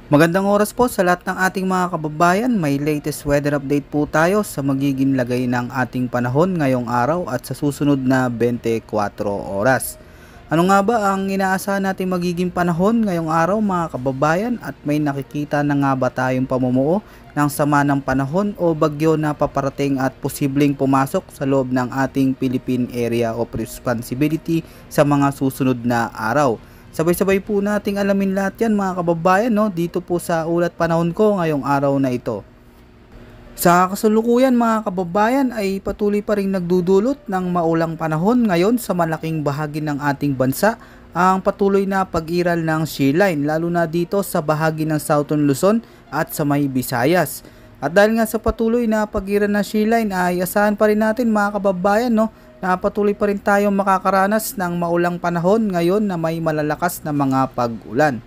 Magandang oras po sa lahat ng ating mga kababayan. May latest weather update po tayo sa magiging lagay ng ating panahon ngayong araw at sa susunod na 24 oras. Ano nga ba ang inaasahan natin magiging panahon ngayong araw mga kababayan, at may nakikita na nga ba tayong pamumuo ng sama ng panahon o bagyo na paparating at posibleng pumasok sa loob ng ating Philippine Area of Responsibility sa mga susunod na araw? Sabay-sabay po nating alamin lahat yan mga kababayan, no, dito po sa ulat panahon ko ngayong araw na ito. Sa kasalukuyan mga kababayan ay patuloy pa rin nagdudulot ng maulang panahon ngayon sa malaking bahagi ng ating bansa ang patuloy na pag-iral ng shear line, lalo na dito sa bahagi ng Southern Luzon at sa may Visayas. At dahil nga sa patuloy na pag-iral ng shear line ay asahan pa rin natin mga kababayan, no, na patuloy pa rin tayong makakaranas ng maulang panahon ngayon na may malalakas na mga pag-ulan.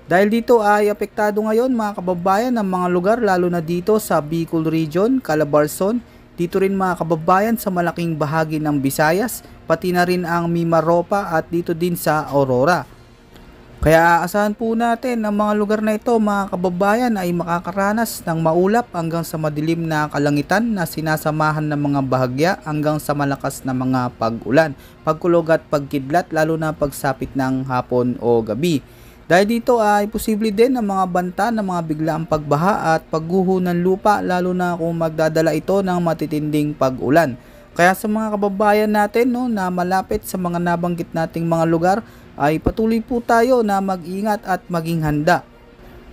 Dahil dito ay apektado ngayon mga kababayan ng mga lugar, lalo na dito sa Bicol Region, Calabarzon, dito rin mga kababayan sa malaking bahagi ng Visayas, pati na rin ang Mimaropa at dito din sa Aurora. Kaya aasahan po natin ang mga lugar na ito mga kababayan ay makakaranas ng maulap hanggang sa madilim na kalangitan na sinasamahan ng mga bahagya hanggang sa malakas na mga pag-ulan, pagkulog at pagkidlat, lalo na pagsapit ng hapon o gabi. Dahil dito ay posible din ang mga banta ng mga biglaang pagbaha at pagguho ng lupa, lalo na kung magdadala ito ng matitinding pag-ulan. Kaya sa mga kababayan natin, no, na malapit sa mga nabanggit nating mga lugar ay patuloy po tayo na mag-ingat at maging handa.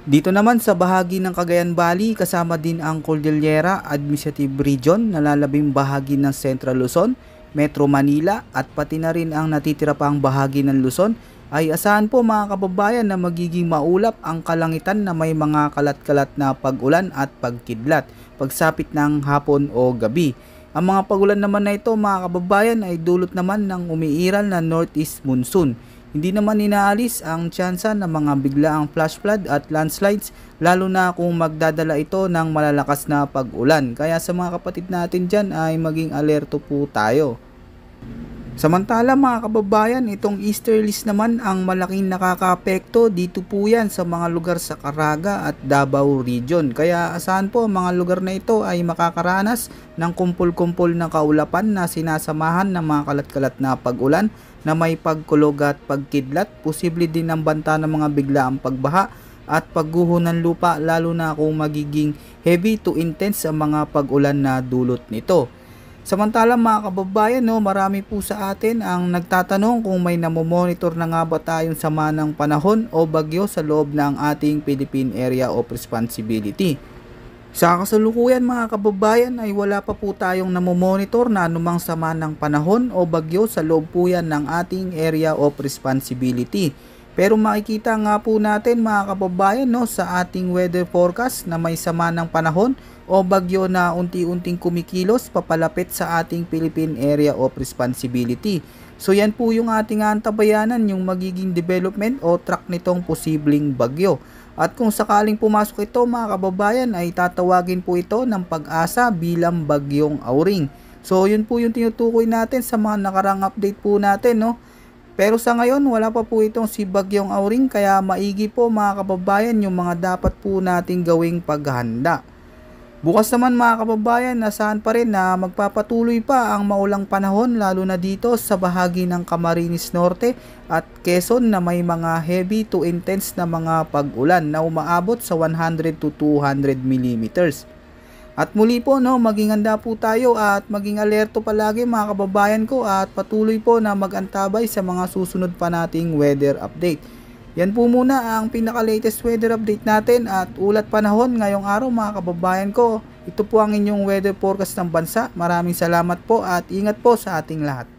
Dito naman sa bahagi ng Cagayan Valley, kasama din ang Cordillera Administrative Region na lalabing bahagi ng Central Luzon, Metro Manila at pati na rin ang natitira pang bahagi ng Luzon, ay asahan po mga kababayan na magiging maulap ang kalangitan na may mga kalat-kalat na pag-ulan at pagkidlat pagsapit ng hapon o gabi. Ang mga pag-ulan naman na ito mga kababayan ay dulot naman ng umiiral na northeast monsoon. Hindi naman inaalis ang tsansa ng mga biglaang flash flood at landslides, lalo na kung magdadala ito ng malalakas na pag-ulan. Kaya sa mga kapatid natin dyan ay maging alerto po tayo. Samantala mga kababayan, itong easterlies naman ang malaking nakakaapekto. Dito po yan sa mga lugar sa Caraga at Davao Region. Kaya asahan po mga lugar na ito ay makakaranas ng kumpul-kumpul na kaulapan na sinasamahan ng mga kalat-kalat na pag-ulan na may pagkulog at pagkidlat. Posible din ang banta ng mga biglaang pagbaha at pagguho ng lupa, lalo na kung magiging heavy to intense ang mga pag-ulan na dulot nito. Samantala mga kababayan, no, marami po sa atin ang nagtatanong kung may namomonitor na nga ba tayong sama ng panahon o bagyo sa loob ng ating Philippine Area of Responsibility. Sa kasalukuyan mga kababayan ay wala pa po tayong namomonitor na anumang sama ng panahon o bagyo sa loob po yan ng ating Area of Responsibility. Pero makikita nga po natin mga kababayan, no, sa ating weather forecast na may sama ng panahon o bagyo na unti-unting kumikilos papalapit sa ating Philippine Area of Responsibility. So yan po yung ating antabayanan, yung magiging development o track nitong posibleng bagyo. At kung sakaling pumasok ito mga kababayan ay tatawagin po ito ng Pag-asa bilang bagyong Auring. So yun po yung tinutukoy natin sa mga nakarang update po natin, no. Pero sa ngayon wala pa po itong si bagyong Auring, kaya maigi po mga kababayan yung mga dapat po nating gawing paghahanda. Bukas naman mga kababayan, asahan pa rin na magpapatuloy pa ang maulang panahon, lalo na dito sa bahagi ng Camarines Norte at Quezon na may mga heavy to intense na mga pag-ulan na umaabot sa 100 to 200 millimeters. At muli po, no, maging handa po tayo at maging alerto palagi mga kababayan ko, at patuloy po na mag-antabay sa mga susunod pa nating weather update. Yan po muna ang pinaka-latest weather update natin at ulat panahon ngayong araw mga kababayan ko. Ito po ang inyong weather forecast ng bansa. Maraming salamat po at ingat po sa ating lahat.